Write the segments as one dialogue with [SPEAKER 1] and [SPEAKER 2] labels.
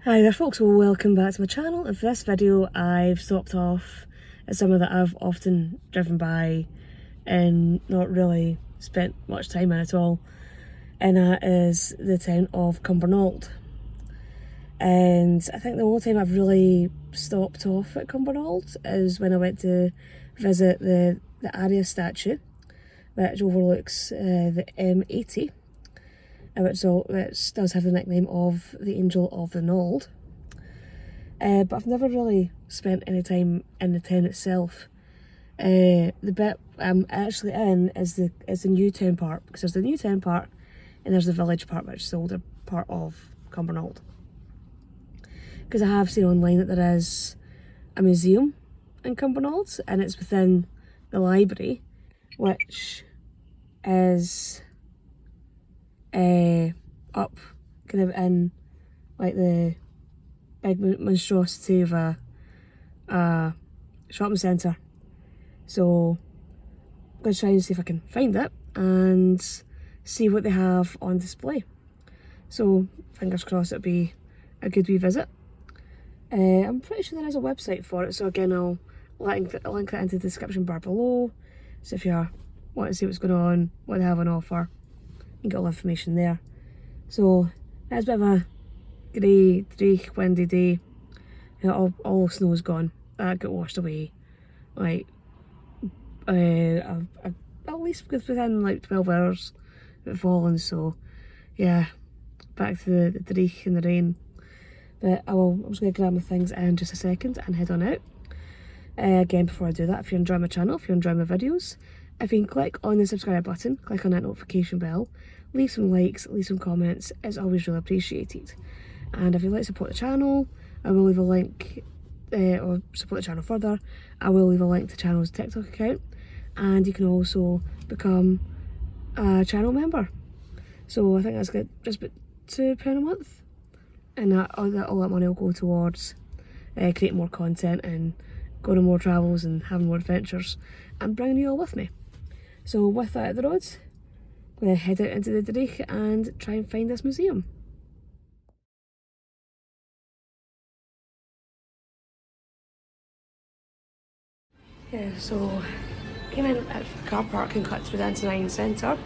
[SPEAKER 1] Hi there folks, well, welcome back to my channel, and for this video I've stopped off at somewhere that I've often driven by and not really spent much time in at all, and that is the town of Cumbernauld. And I think the only time I've really stopped off at Cumbernauld is when I went to visit the Aria statue, which overlooks the M80. Which does have the nickname of the Angel of the Nald. But I've never really spent any time in the town itself. The bit I'm actually in is the new town part, because there's the new town part and there's the village part, which is the older part of Cumbernauld. Because I have seen online that there is a museum in Cumbernauld, and it's within the library, which is up kind of in like the big monstrosity of a shopping centre. So I'm going to try and see if I can find it and see what they have on display. So fingers crossed it'll be a good wee visit. I'm pretty sure there is a website for it, so again I'll link that into the description bar below. So if you want to see what's going on, what they have on offer, you get all the information there. So it's a bit of a grey, dreich, windy day. All snow's gone. That got washed away like at least within like 12 hours of it falling. So yeah, back to the dreich and the rain. But I'm just going to grab my things in just a second and head on out. Again, before I do that, if you're enjoying my channel, if you're enjoying my videos, if you can click on the subscribe button, click on that notification bell, leave some likes, leave some comments, it's always really appreciated. And if you'd like to support the channel, I will leave a link, or support the channel further, I will leave a link to the channel's TikTok account, and you can also become a channel member. So I think that's good, just about £2 a month, and all that money will go towards creating more content and going on more travels and having more adventures and bringing you all with me. So with that at the roads, I'm going to head out into the dreich and try and find this museum. Yeah, so came in at the car park and cut through the Antonine Centre,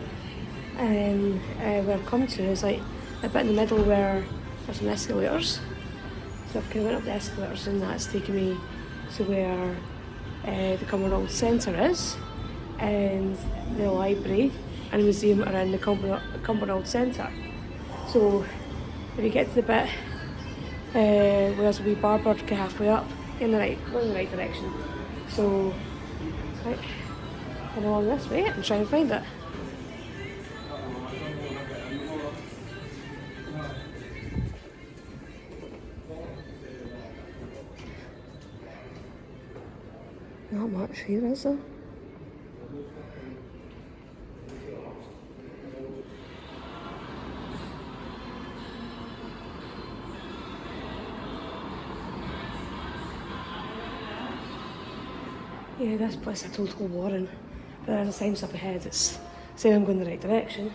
[SPEAKER 1] and where I've come to is like a bit in the middle where there's some escalators. So I've kind of went up the escalators and that's taken me to where the Cumbernauld Centre is, and the library and the museum are in the Cumbernauld Centre. So if you get to the bit where there's a wee bar bird halfway up, going in the right direction. So right, head along this way and try and find it. Not much here, is there? Yeah, this place is a total warren, but there's a sign up ahead that's saying I'm going the right direction.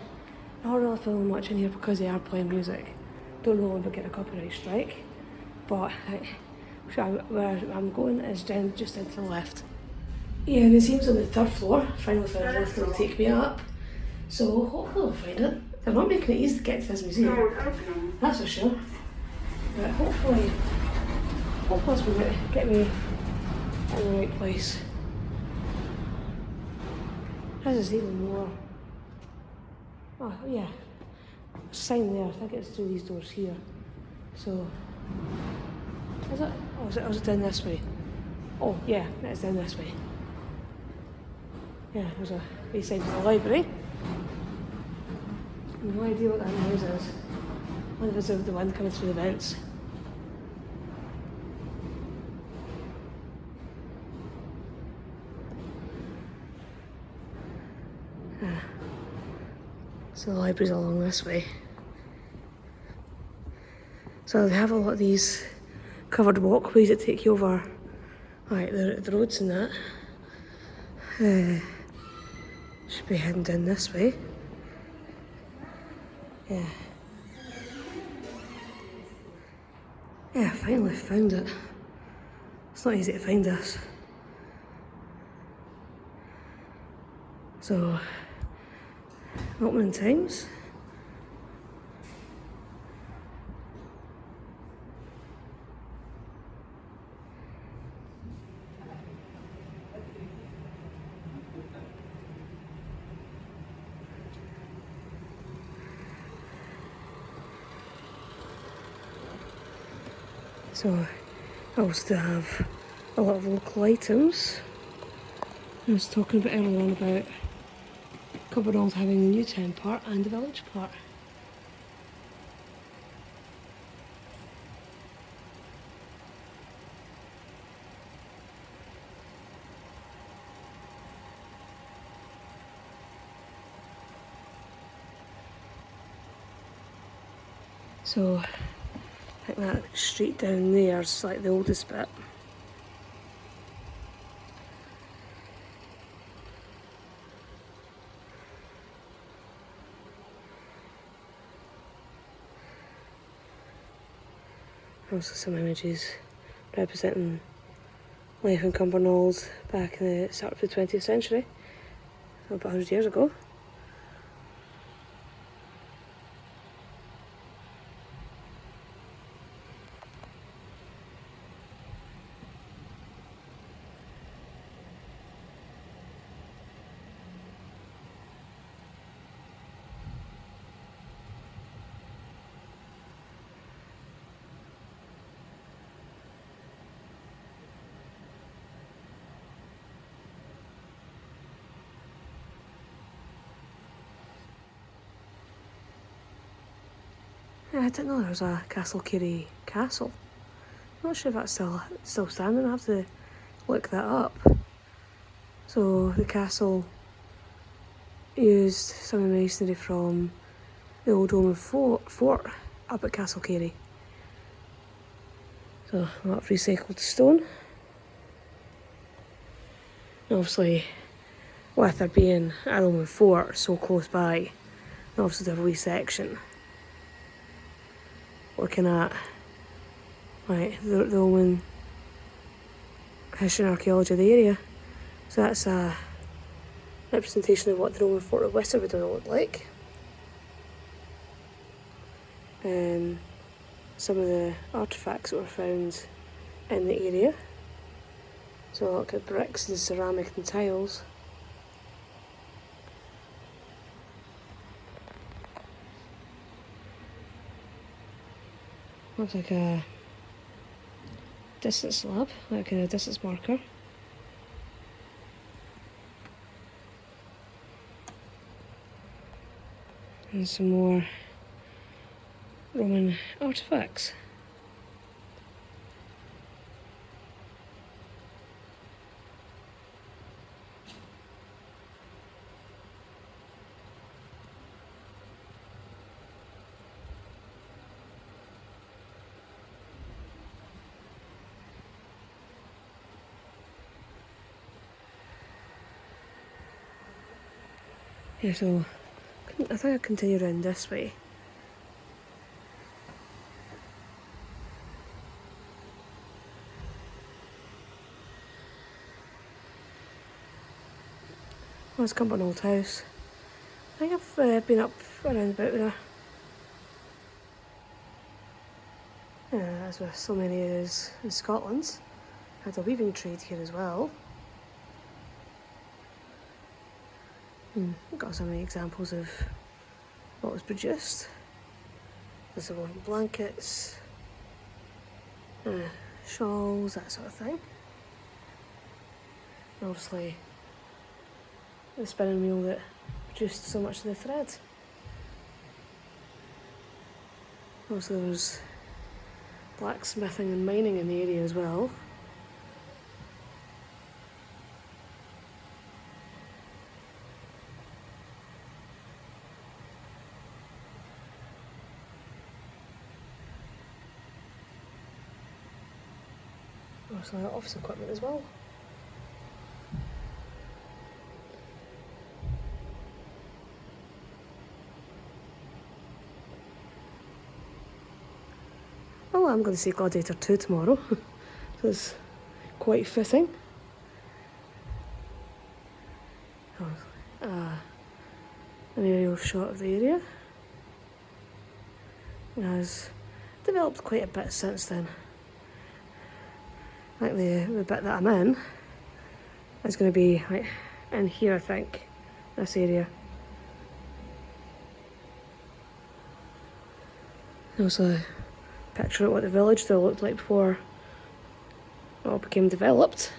[SPEAKER 1] Not really feeling much in here because they are playing music. Don't know if we'll get a copyright strike, but where I'm going is just into the left. Yeah, the museum's on the 3rd floor. Final third lift will take me up, so hopefully I'll find it. They're not making it easy to get to this museum, that's for sure. But hopefully this will get me in the right place. This is even more. Oh yeah, there's a sign there. I think it's through these doors here. So is it? Oh, is it down this way? Oh yeah, it's down this way. Yeah, there's a wee sign for the library. No idea what that noise is. I wonder if it's the wind coming through the vents. So the library's along this way. So they have a lot of these covered walkways that take you over like the roads and that. Should be heading down this way. Yeah. Yeah, I finally found it. It's not easy to find this. So, opening times. So, I also have a lot of local items. I was talking about earlier on about Cumbernauld having the new town part and the village part. So, I think that street down there is like the oldest bit. Also some images representing life in Cumbernauld back in the start of the 20th century, about 100 years ago. Yeah, I didn't know there was a Castlecarey castle. I'm not sure if that's still standing. I have to look that up. So the castle used some of the masonry from the old Roman fort up at Castlecarey. So a lot of recycled stone. And obviously, with there being a Roman fort so close by, and obviously the wee section looking at the Roman history and archaeology of the area. So that's a representation of what the Roman fort of Worcester would have looked like. Some of the artefacts that were found in the area. So look at bricks and ceramic and tiles. Looks like a distance slab, like a distance marker. And some more Roman artefacts. Yeah, so I think I'll continue around this way. Well, it's Cumbernauld House. I think I've been up around about there. As with so many areas in Scotland, had a weaving trade here as well. Got so many examples of what was produced. There's the woven blankets, shawls, that sort of thing. And obviously, the spinning wheel that produced so much of the thread. Also, there was blacksmithing and mining in the area as well. Also, office equipment as well. Well, I'm going to see Gladiator 2 tomorrow, so it's quite fitting. An aerial shot of the area. It has developed quite a bit since then. I think the bit that I'm in is going to be like in here, I think, this area. Also a picture of what the village still looked like before it all became developed.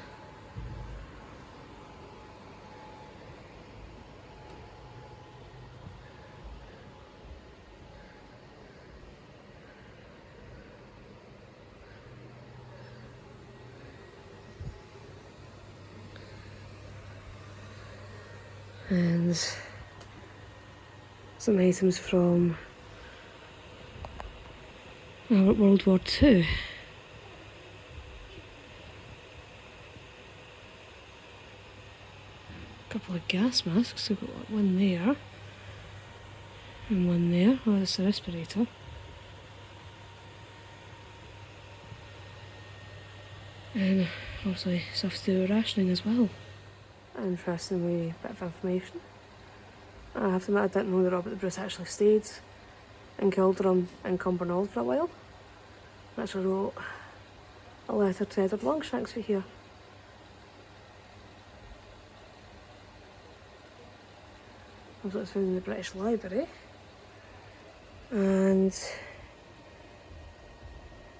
[SPEAKER 1] And some items from World War II. A couple of gas masks, we've got one there and one there. Oh, that's a respirator. And obviously stuff to do with rationing as well. Interesting wee bit of information. I have to admit, I didn't know that Robert the Bruce actually stayed in Kildrum and Cumbernauld for a while. I actually wrote a letter to Edward Longshanks for here. Also, it's found in the British Library. And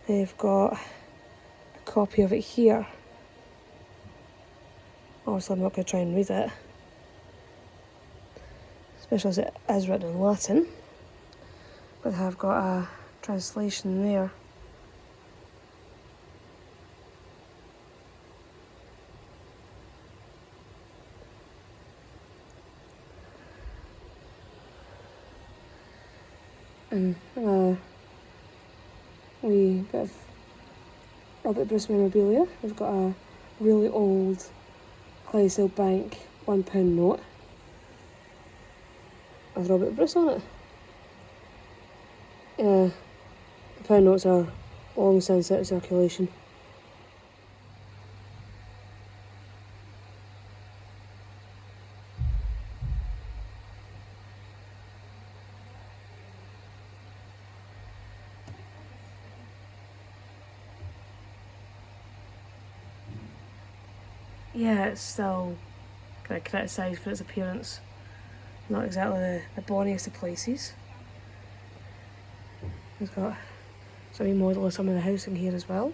[SPEAKER 1] they've got a copy of it here. Obviously, I'm not going to try and read it, especially as it is written in Latin. But I've got a translation there. And a wee bit of Robert Bruce memorabilia. We've got a really old Clydesdale Bank £1 note with Robert Bruce on it. Yeah, the pound notes are long since out of circulation. Yeah, it's still kind of criticised for its appearance. Not exactly the bonniest of places. It's got some model of some of the housing here as well.